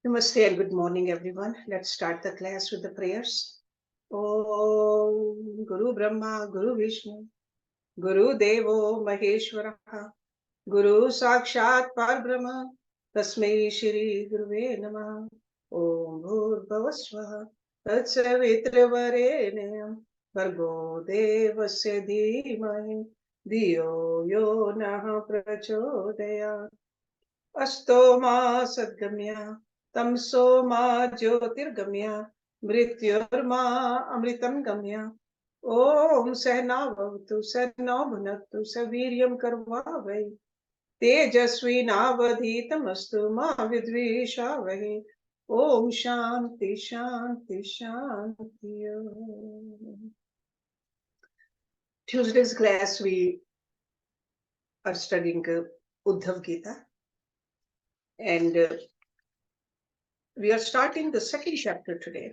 Namaste and good morning, everyone. Let's start the class with the prayers. Om Guru Brahma, Guru Vishnu, Guru Devo Maheshwara, Guru Sakshat Parbrahma, Tasmai Shri Guruve Namah. Om Bhurбhavасваha, Tatsavitravare Bhargo Devasya Dhimahi, Dhiyo Yo Nah Prachodayat. Asto ma sadgamya, tamso ma jyotirgamya, mrityurma amritam gamya. Om sehna bhavatu, sehna bhunaktu, saviryam karvavai. Tejasvi navadhitamastu ma vidvishavahi. Om shanti shanti shanti. Tuesday's class we are studying Uddhava Gita, and we are starting the second chapter today,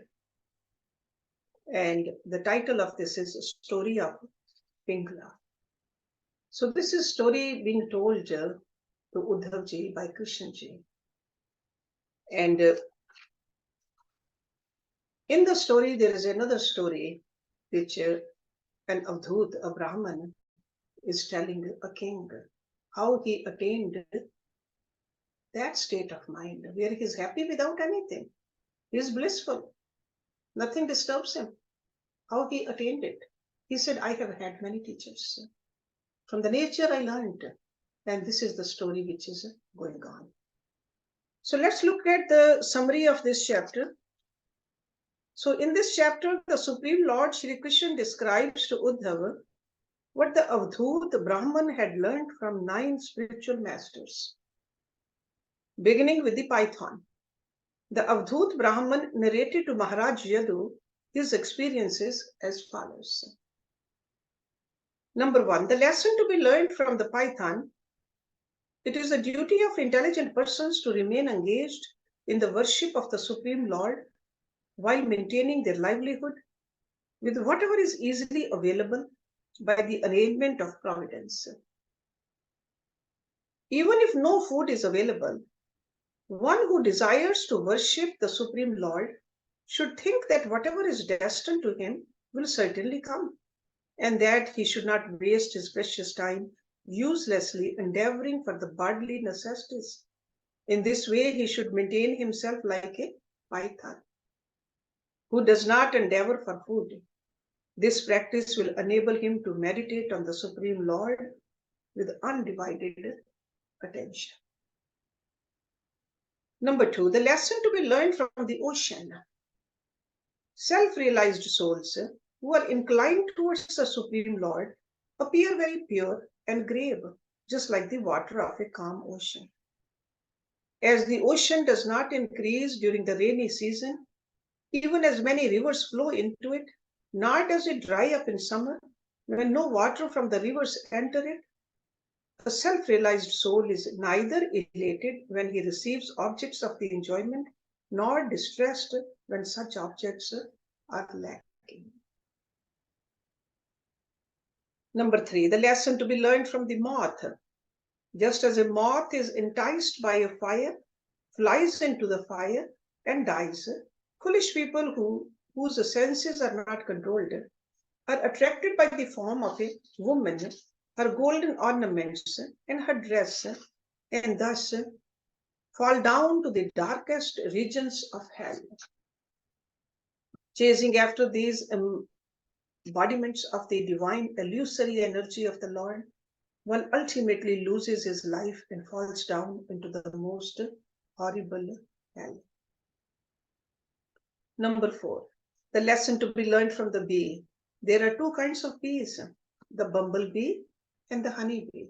and the title of this is Story of Pingala. So this is story being told to Uddhav ji by Krishna ji. And in the story, there is another story which an Avdhut, a Brahman, is telling a king how he attained that state of mind where he is happy without anything. He is blissful. Nothing disturbs him. How he attained it. He said, I have had many teachers. From the nature I learned, and this is the story which is going on. So let's look at the summary of this chapter. So in this chapter, the Supreme Lord Shri Krishna describes to Uddhava what the Avdhut Brahman had learned from 9 spiritual masters. Beginning with the Python, the Avdhut Brahman narrated to Maharaj Yadu his experiences as follows. Number 1, the lesson to be learned from the Python. It is the duty of intelligent persons to remain engaged in the worship of the Supreme Lord while maintaining their livelihood with whatever is easily available by the arrangement of providence. Even if no food is available, one who desires to worship the Supreme Lord should think that whatever is destined to him will certainly come, and that he should not waste his precious time uselessly endeavoring for the bodily necessities. In this way, he should maintain himself like a python who does not endeavor for food. This practice will enable him to meditate on the Supreme Lord with undivided attention. Number 2, the lesson to be learned from the ocean. Self-realized souls who are inclined towards the Supreme Lord appear very pure and grave, just like the water of a calm ocean. As the ocean does not increase during the rainy season, even as many rivers flow into it, nor does it dry up in summer when no water from the rivers enter it. A self-realized soul is neither elated when he receives objects of the enjoyment, nor distressed when such objects are lacking. Number 3, the lesson to be learned from the moth. Just as a moth is enticed by a fire, flies into the fire, and dies, foolish people whose senses are not controlled are attracted by the form of a woman, her golden ornaments, and her dress, and thus fall down to the darkest regions of hell. Chasing after these embodiments of the divine illusory energy of the Lord, one ultimately loses his life and falls down into the most horrible hell. Number 4, the lesson to be learned from the bee. There are 2 kinds of bees, the bumblebee and the honeybee.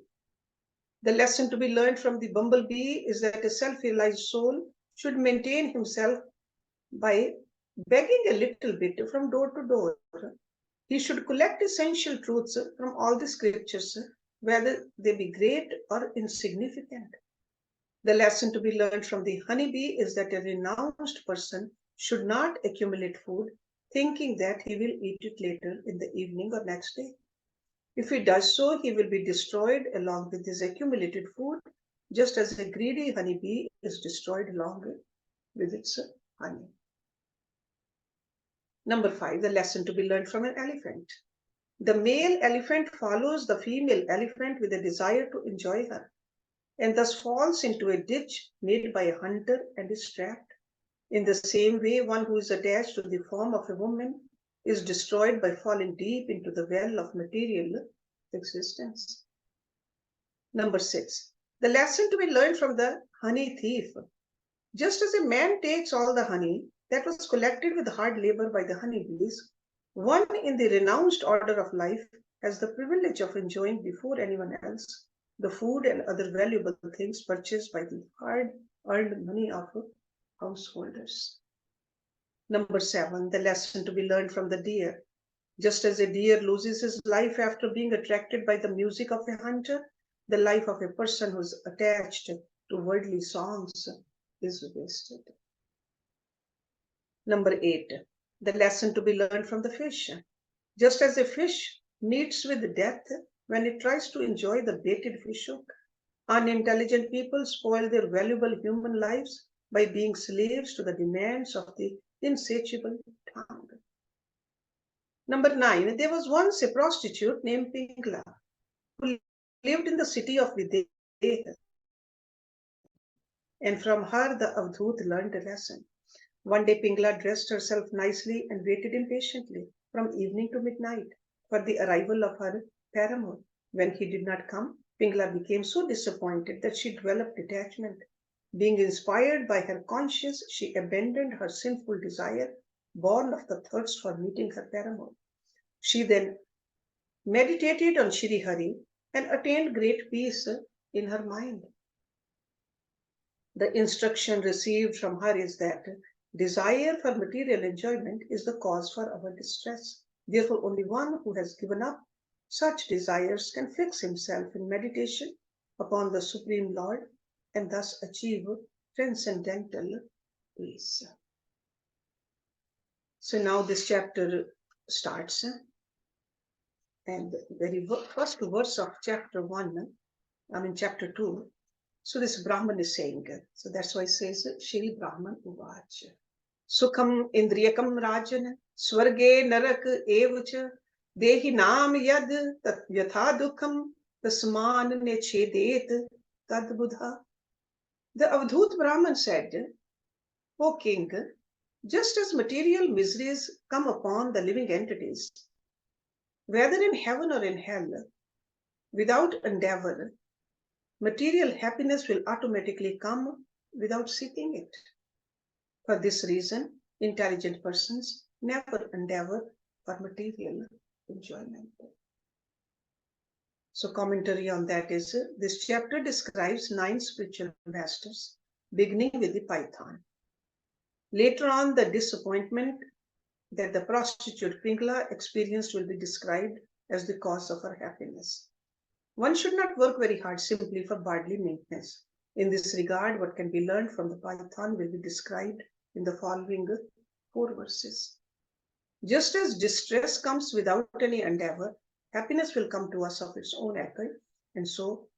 The lesson to be learned from the bumblebee is that a self-realized soul should maintain himself by begging a little bit from door to door. He should collect essential truths from all the scriptures, whether they be great or insignificant. The lesson to be learned from the honeybee is that a renounced person should not accumulate food, thinking that he will eat it later in the evening or next day. If he does so, he will be destroyed along with his accumulated food, just as a greedy honeybee is destroyed along with its honey. Number 5, the lesson to be learned from an elephant. The male elephant follows the female elephant with a desire to enjoy her, and thus falls into a ditch made by a hunter and is trapped. In the same way, one who is attached to the form of a woman is destroyed by falling deep into the well of material existence. Number 6, the lesson to be learned from the honey thief. Just as a man takes all the honey that was collected with hard labor by the honeybees, one in the renounced order of life has the privilege of enjoying before anyone else the food and other valuable things purchased by the hard-earned money of householders. Number 7, the lesson to be learned from the deer. Just as a deer loses his life after being attracted by the music of a hunter, the life of a person who is attached to worldly songs is wasted. Number 8, the lesson to be learned from the fish. Just as a fish meets with death when it tries to enjoy the baited fish hook, unintelligent people spoil their valuable human lives by being slaves to the demands of the insatiable tongue. Number 9, there was once a prostitute named Pingala who lived in the city of Videha, and from her the Avdhut learned a lesson. One day Pingala dressed herself nicely and waited impatiently from evening to midnight for the arrival of her paramour. When he did not come, Pingala became so disappointed that she developed detachment. Being inspired by her conscience, she abandoned her sinful desire, born of the thirst for meeting her paramour. She then meditated on Shri Hari and attained great peace in her mind. The instruction received from her is that desire for material enjoyment is the cause for our distress. Therefore, only one who has given up such desires can fix himself in meditation upon the Supreme Lord and thus achieve transcendental peace. So now this chapter starts, and the very first verse of chapter 2. So this Brahman is saying, so that's why it says, Shri Brahman Uvach. Sukham Indriyakam Rajan, Swarge Narak Evacha, Dehi Nam Yad Tat Yatha Dukham, Tasman Nechedet Tad Buddha. The Avdhut Brahman said, O king, just as material miseries come upon the living entities, whether in heaven or in hell, without endeavor, material happiness will automatically come without seeking it. For this reason, intelligent persons never endeavor for material enjoyment. So commentary on that is, this chapter describes 9 spiritual masters, beginning with the python. Later on, the disappointment that the prostitute Pingala experienced will be described as the cause of her happiness. One should not work very hard simply for bodily maintenance. In this regard, what can be learned from the python will be described in the following 4 verses. Just as distress comes without any endeavor, happiness will come to us of its own accord, and so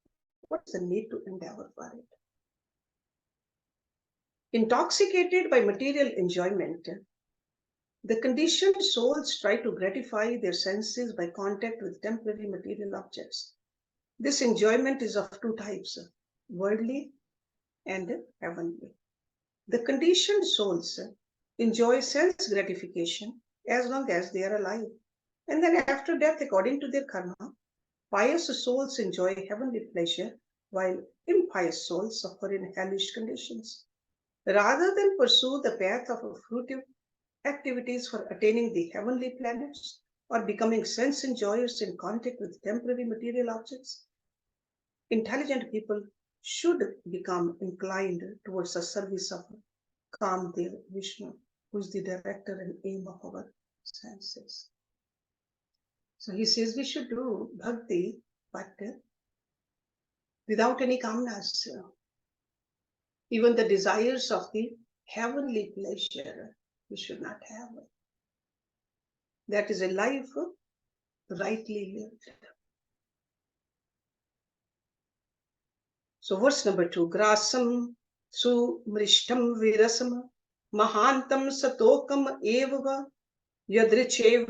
what's the need to endeavor for it? Intoxicated by material enjoyment, the conditioned souls try to gratify their senses by contact with temporary material objects. This enjoyment is of 2 types, worldly and heavenly. The conditioned souls enjoy sense gratification as long as they are alive, and then after death, according to their karma, pious souls enjoy heavenly pleasure, while impious souls suffer in hellish conditions. Rather than pursue the path of fruitive activities for attaining the heavenly planets or becoming sense enjoyers in contact with temporary material objects, intelligent people should become inclined towards the service of Kamdev Vishnu, who is the director and aim of our senses. So he says we should do bhakti, but without any kamnas. Even the desires of the heavenly pleasure we should not have. That is a life rightly lived. So verse number 2, Grasam Sumrishtam virasam mahantam satokam eva yadrichev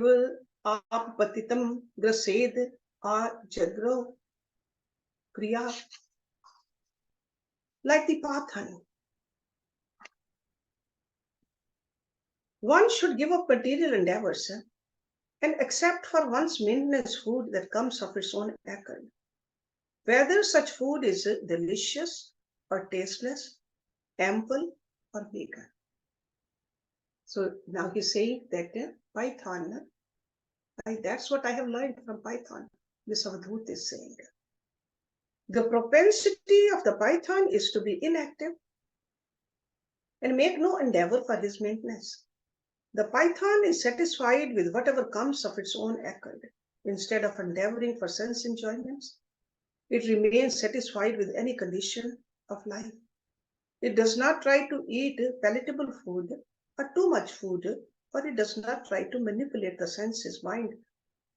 apatitam grased ajagro kriya. Like the Pathan, one should give up material endeavors and accept for one's maintenance food that comes of its own accord. Whether such food is delicious or tasteless, ample or meager. So now he's saying that Python, that's what I have learned from Python. This Avadhut is saying. The propensity of the Python is to be inactive and make no endeavor for his maintenance. The Python is satisfied with whatever comes of its own accord. Instead of endeavoring for sense enjoyments, it remains satisfied with any condition of life. It does not try to eat palatable food or too much food, or it does not try to manipulate the senses, mind,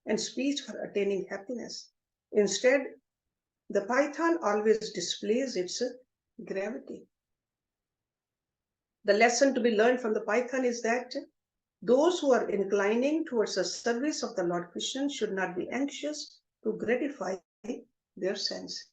and speech for attaining happiness. Instead, the Python always displays its gravity. The lesson to be learned from the Python is that those who are inclining towards the service of the Lord Krishna should not be anxious to gratify their senses.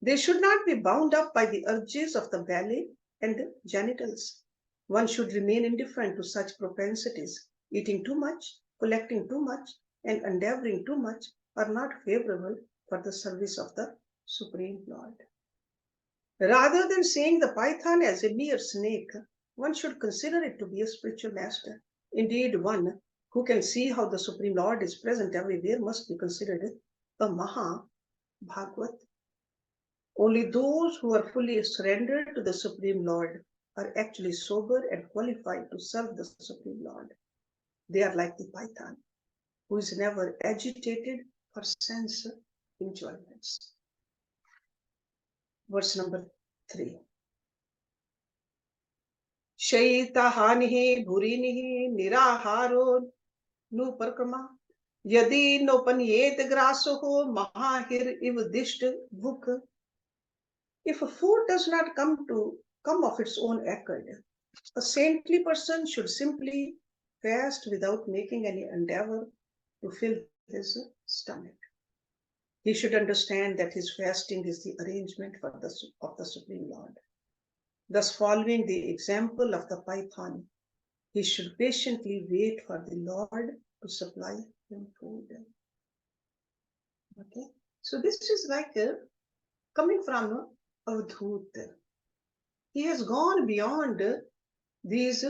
They should not be bound up by the urges of the belly and genitals. One should remain indifferent to such propensities. Eating too much, collecting too much, and endeavoring too much are not favorable for the service of the Supreme Lord. Rather than seeing the Python as a mere snake, one should consider it to be a spiritual master. Indeed, one who can see how the Supreme Lord is present everywhere must be considered a Maha Bhagavat. Only those who are fully surrendered to the Supreme Lord are actually sober and qualified to serve the Supreme Lord. They are like the Python, who is never agitated for sense enjoyments. Verse number 3. Shaitahanihi bhurinihi niraharo nuparkrama yadi nopanyet grasoho mahahir ivdisht bhuk. If food does not come of its own accord, a saintly person should simply fast without making any endeavor to fill his stomach. He should understand that his fasting is the arrangement of the Supreme Lord. Thus, following the example of the Python, he should patiently wait for the Lord to supply him food. Okay, so this is like coming from Avadhut. He has gone beyond these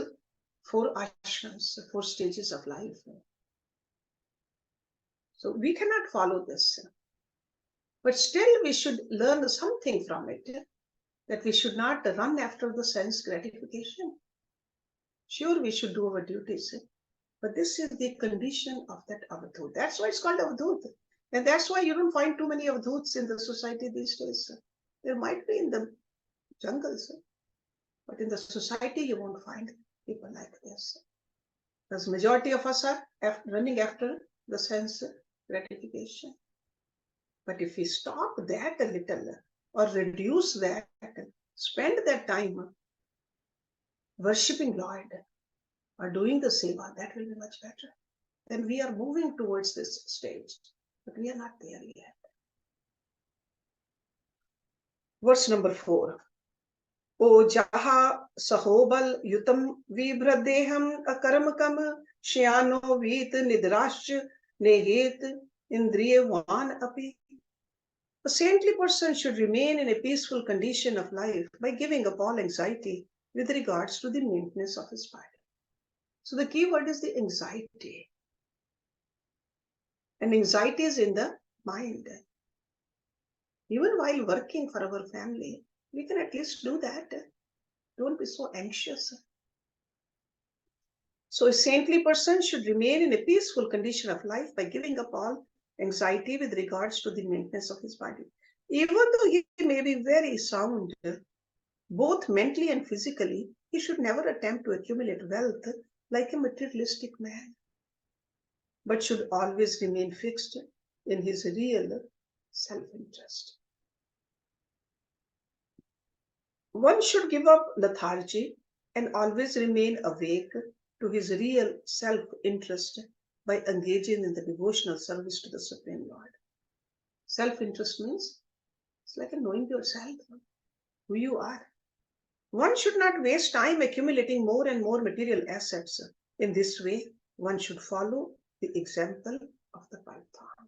4 ashrams, 4 stages of life. So we cannot follow this. But still we should learn something from it, that we should not run after the sense gratification. Sure, we should do our duties, but this is the condition of that Avadhut. That's why it's called Avadhut. And that's why you don't find too many Avadhuts in the society these days. There might be in the jungles, but in the society you won't find people like this. Because majority of us are running after the sense gratification. But if we stop that a little or reduce that, spend that time worshipping Lord or doing the seva, that will be much better. Then we are moving towards this stage, but we are not there yet. Verse number 4. O jaha sahobal yutam vibhradeham akarmakam shyano vit nidrash nehet indriyavan api. A saintly person should remain in a peaceful condition of life by giving up all anxiety with regards to the maintenance of his body. So the key word is the anxiety. And anxiety is in the mind. Even while working for our family, we can at least do that. Don't be so anxious. So a saintly person should remain in a peaceful condition of life by giving up all anxiety with regards to the maintenance of his body. Even though he may be very sound, both mentally and physically, he should never attempt to accumulate wealth like a materialistic man, but should always remain fixed in his real self-interest. One should give up lethargy and always remain awake to his real self-interest by engaging in the devotional service to the Supreme Lord. Self-interest means it's like knowing yourself, who you are. One should not waste time accumulating more and more material assets. In this way, one should follow the example of the Python.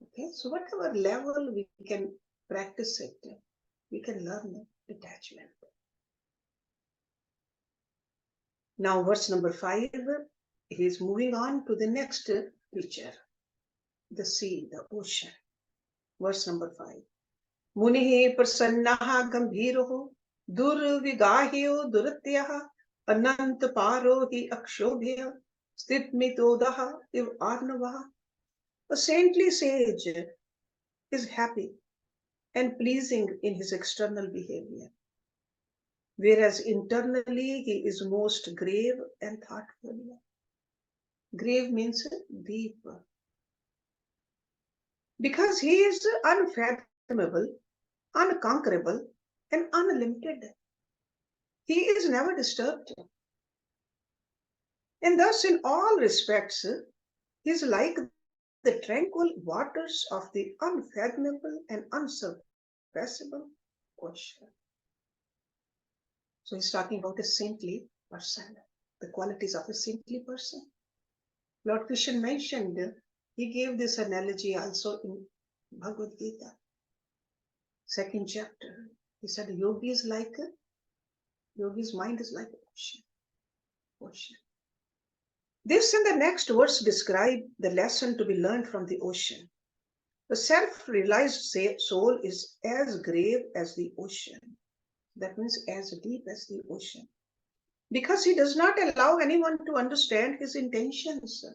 Okay, so whatever level we can practice it, we can learn detachment. Now, verse number 5, he is moving on to the next picture, the sea, the ocean. Verse number 5. Munihi prasannaha gambhiroho durvigahyo duratyaha anant paro hi akshobhya stitmitodaha iv arnavaha. A saintly sage is happy and pleasing in his external behavior, whereas internally he is most grave and thoughtful. Grave means deep. Because he is unfathomable, unconquerable, and unlimited. He is never disturbed. And thus, in all respects, he is like the tranquil waters of the unfathomable and unsurpassable ocean. So he's talking about a saintly person, the qualities of a saintly person. Lord Krishna mentioned, he gave this analogy also in Bhagavad Gita, 2nd chapter. He said, yogi's mind is like an ocean. This and the next verse describe the lesson to be learned from the ocean. The self-realized soul is as grave as the ocean. That means as deep as the ocean. Because he does not allow anyone to understand his intentions.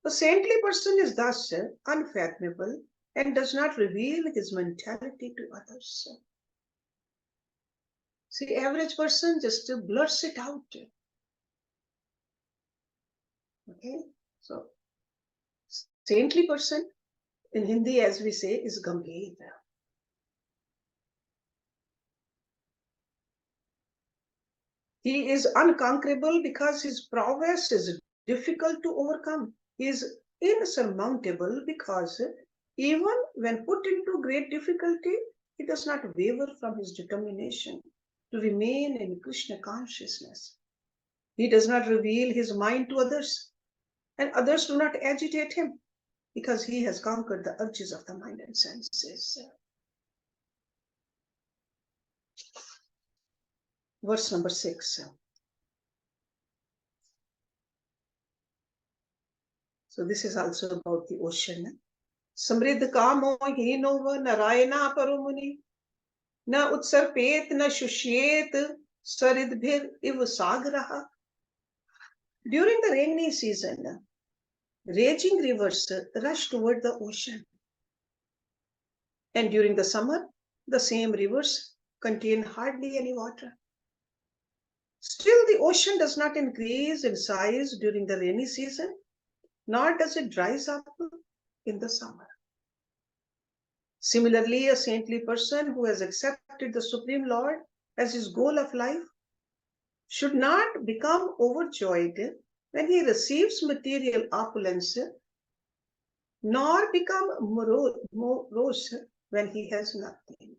A saintly person is thus unfathomable and does not reveal his mentality to others. See, average person just blurts it out. Okay, so saintly person in Hindi, as we say, is Gambhir. He is unconquerable because his prowess is difficult to overcome. He is insurmountable because even when put into great difficulty, he does not waver from his determination to remain in Krishna consciousness. He does not reveal his mind to others, and others do not agitate him because he has conquered the urges of the mind and senses. Verse number 6. So this is also about the ocean. Samriddh kamo hinova narayana paromuni na utsarpet na shushyet saridbhir iv sagraha. During the rainy season, raging rivers rush toward the ocean. And during the summer, the same rivers contain hardly any water. Still, the ocean does not increase in size during the rainy season, nor does it rise up in the summer. Similarly, a saintly person who has accepted the Supreme Lord as his goal of life should not become overjoyed when he receives material opulence, nor become morose when he has nothing.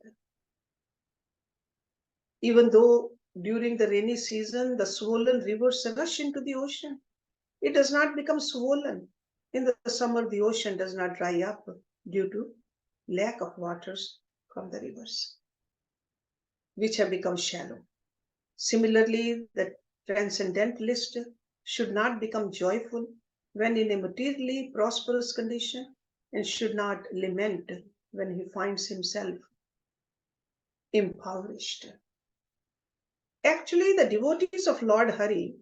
Even though during the rainy season the swollen rivers rush into the ocean, it does not become swollen. In the summer, the ocean does not dry up due to lack of waters from the rivers, which have become shallow. Similarly, the transcendentalist should not become joyful when in a materially prosperous condition and should not lament when he finds himself impoverished. Actually, the devotees of Lord Hari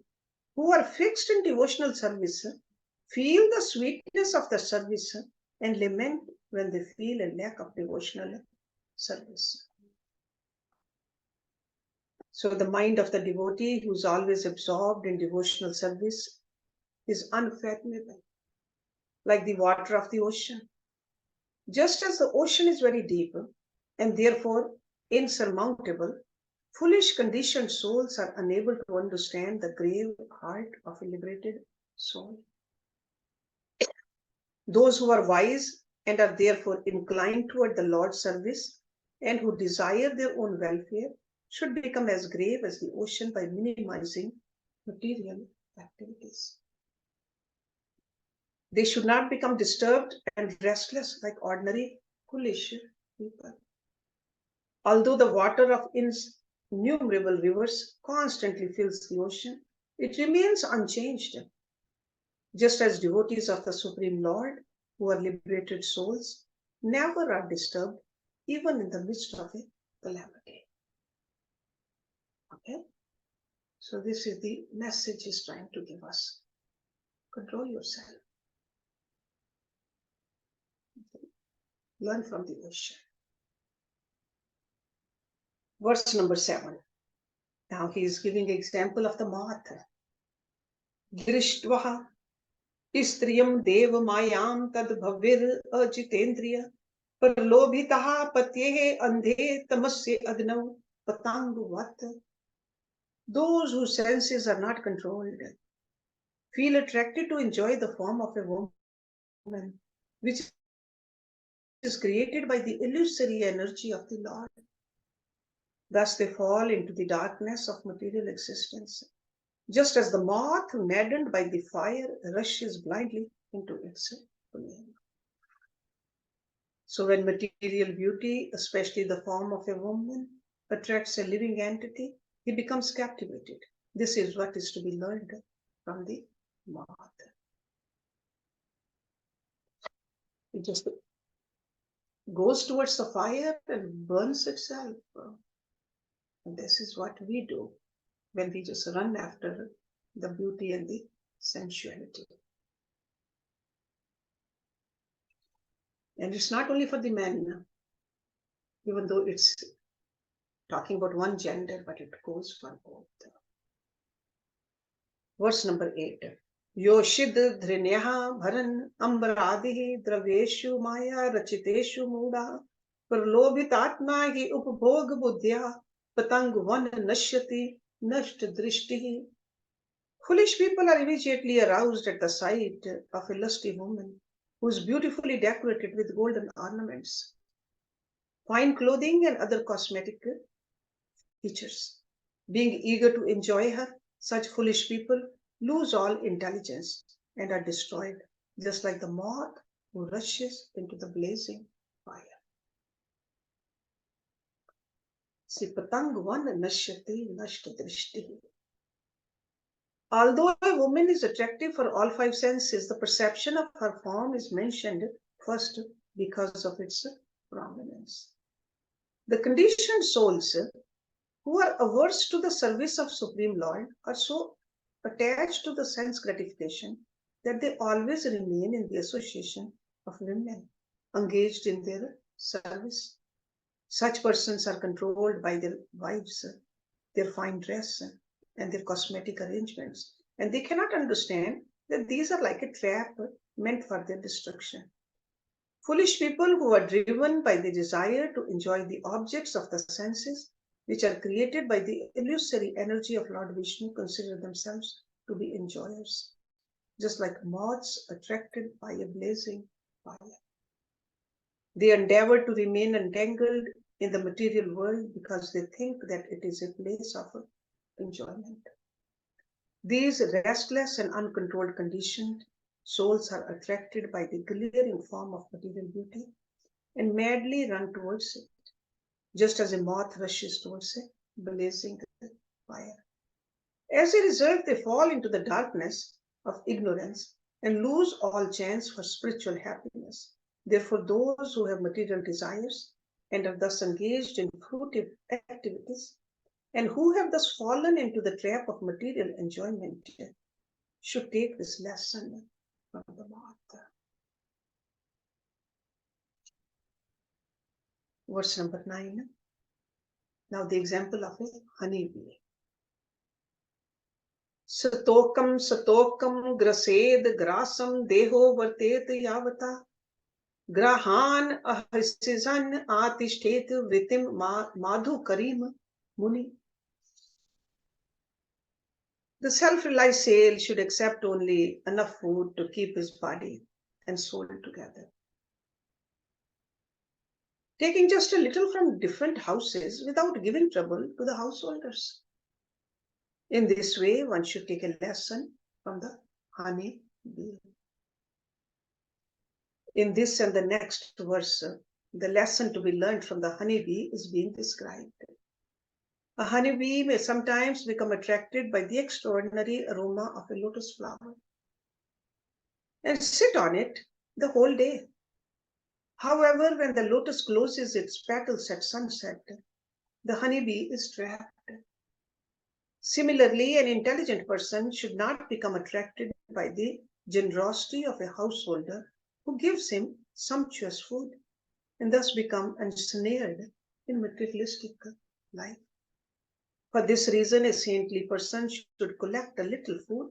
who are fixed in devotional service feel the sweetness of the service and lament when they feel a lack of devotional service. So the mind of the devotee who is always absorbed in devotional service is unfathomable, like the water of the ocean. Just as the ocean is very deep and therefore insurmountable, foolish conditioned souls are unable to understand the grave heart of a liberated soul. Those who are wise and are therefore inclined toward the Lord's service and who desire their own welfare should become as grave as the ocean by minimizing material activities. They should not become disturbed and restless like ordinary foolish people. Although the water of innumerable rivers constantly fills the ocean, it remains unchanged. Just as devotees of the Supreme Lord, who are liberated souls, never are disturbed, even in the midst of a calamity. Okay? So this is the message he's trying to give us. Control yourself. Learn from the ocean. Verse number 7. Now he is giving an example of the moth. Drishtvaha Istriyam deva mayam tad bhavir ajitendriya parlobhitaha patyehe andhe tamasya agnav patanguvat. Those whose senses are not controlled feel attracted to enjoy the form of a woman, which is created by the illusory energy of the Lord. Thus they fall into the darkness of material existence, just as the moth, maddened by the fire, rushes blindly into its flame. So when material beauty, especially the form of a woman, attracts a living entity, he becomes captivated. This is what is to be learned from the moth. It just goes towards the fire and burns itself. And this is what we do when we just run after the beauty and the sensuality. And it's not only for the men, even though it's talking about one gender, but it goes for both. Verse number 8. Yoshid dhrinyaha bharan ambaradihi draveshu maya rachiteshu muda pralobhitatma hi upbhog buddhya patang van nashyati nasht drishtihi. Foolish people are immediately aroused at the sight of a lusty woman who is beautifully decorated with golden ornaments, fine clothing, and other cosmetic features. Being eager to enjoy her, such foolish people lose all intelligence and are destroyed, just like the moth who rushes into the blazing fire. Si patang van nashyati nasht drishtihi. Although a woman is attractive for all five senses, the perception of her form is mentioned first because of its prominence. The conditioned souls who are averse to the service of Supreme Lord are so attached to the sense gratification that they always remain in the association of women engaged in their service. Such persons are controlled by their wives, their fine dress, and their cosmetic arrangements, and they cannot understand that these are like a trap meant for their destruction. Foolish people who are driven by the desire to enjoy the objects of the senses, which are created by the illusory energy of Lord Vishnu, consider themselves to be enjoyers, just like moths attracted by a blazing fire. They endeavor to remain entangled in the material world because they think that it is a place of enjoyment. These restless and uncontrolled conditioned souls are attracted by the glaring form of material beauty and madly run towards it, just as a moth rushes towards a blazing fire. As a result, they fall into the darkness of ignorance and lose all chance for spiritual happiness. Therefore, those who have material desires and are thus engaged in fruitive activities and who have thus fallen into the trap of material enjoyment should take this lesson from the moth. Verse number 9. Now the example of a honeybee. Satokam satokam grased grasam deho vartet yavata Grahan ahsisan atishtet vritim madhu karim muni. The self-realized sale should accept only enough food to keep his body and soul together. Taking just a little from different houses without giving trouble to the householders. In this way, one should take a lesson from the honey bee. In this and the next verse, the lesson to be learned from the honeybee is being described. A honeybee may sometimes become attracted by the extraordinary aroma of a lotus flower and sit on it the whole day. However, when the lotus closes its petals at sunset, the honeybee is trapped. Similarly, an intelligent person should not become attracted by the generosity of a householder who gives him sumptuous food and thus become ensnared in materialistic life. For this reason, a saintly person should collect a little food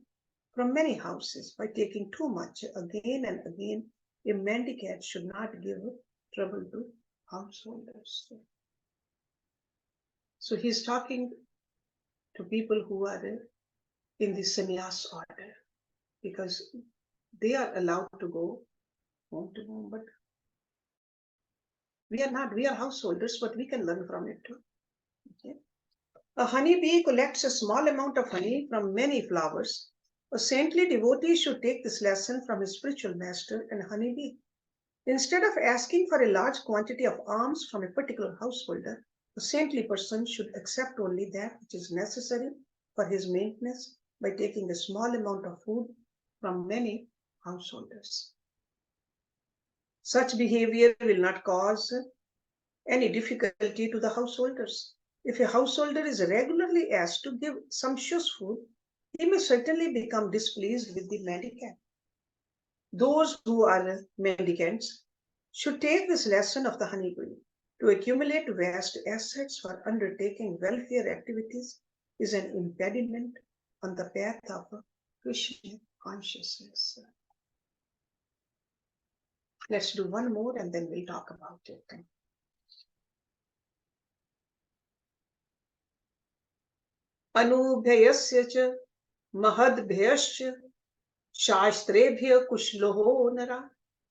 from many houses. By taking too much again and again, a mendicant should not give trouble to householders. So he's talking to people who are in the sannyas order because they are allowed to go home to home, but we are not. We are householders, but we can learn from it too. Okay? A honeybee collects a small amount of honey from many flowers. A saintly devotee should take this lesson from his spiritual master and honeybee. Instead of asking for a large quantity of alms from a particular householder, a saintly person should accept only that which is necessary for his maintenance by taking a small amount of food from many householders. Such behavior will not cause any difficulty to the householders. If a householder is regularly asked to give sumptuous food, he may certainly become displeased with the mendicant. Those who are mendicants should take this lesson of the honeybee. To accumulate vast assets for undertaking welfare activities is an impediment on the path of Krishna consciousness. Let's do one more and then we'll talk about it. Anubhyasya cha mahadbhyascha शास्त्रेभ्य कुशलो नरा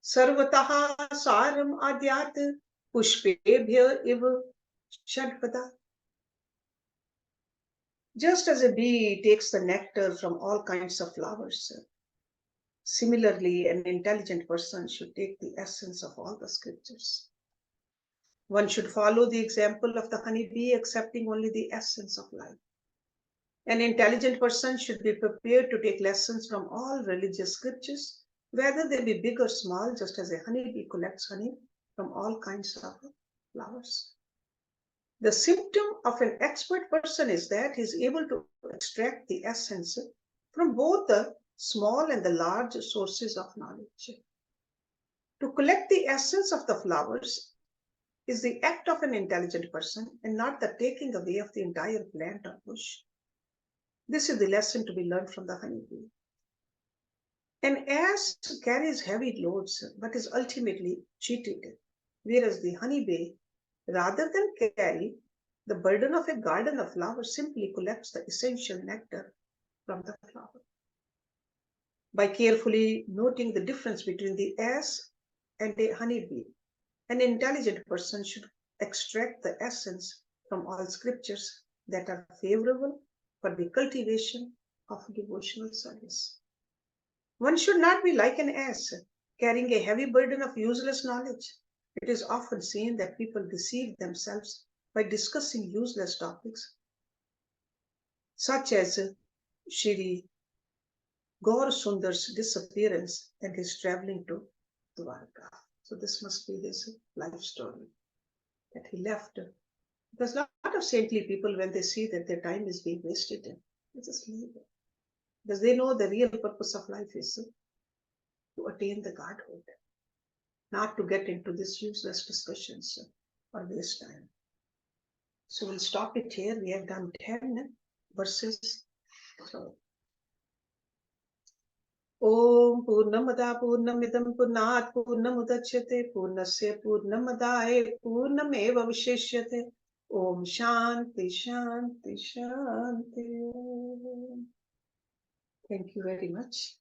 सर्वतः सारम आद्यात पुष्पेभ्य इव षड्पदा. Just as a bee takes the nectar from all kinds of flowers, similarly an intelligent person should take the essence of all the scriptures. One should follow the example of the honeybee, accepting only the essence of life. An intelligent person should be prepared to take lessons from all religious scriptures, whether they be big or small, just as a honeybee collects honey from all kinds of flowers. The symptom of an expert person is that he is able to extract the essence from both the small and the large sources of knowledge. To collect the essence of the flowers is the act of an intelligent person and not the taking away of the entire plant or bush. This is the lesson to be learned from the honeybee. An ass carries heavy loads but is ultimately cheated, whereas the honeybee, rather than carry the burden of a garden of flowers, simply collects the essential nectar from the flower. By carefully noting the difference between the ass and a honeybee, an intelligent person should extract the essence from all scriptures that are favorable for the cultivation of devotional service. One should not be like an ass, carrying a heavy burden of useless knowledge. It is often seen that people deceive themselves by discussing useless topics, such as Shri Gaur Sundar's disappearance and his traveling to Dwarka. So this must be his life story, that he left. Because a lot of saintly people, when they see that their time is being wasted, they just leave. Because they know the real purpose of life is to attain the Godhood, not to get into these useless discussions or waste time. So we'll stop it here. We have done 10 verses. So Om Purnamada Purnamidam Purnat Purnamudachyate Purnasya Purnamadaye Purnameva Vishishyate. Om Shanti Shanti Shanti. Thank you very much.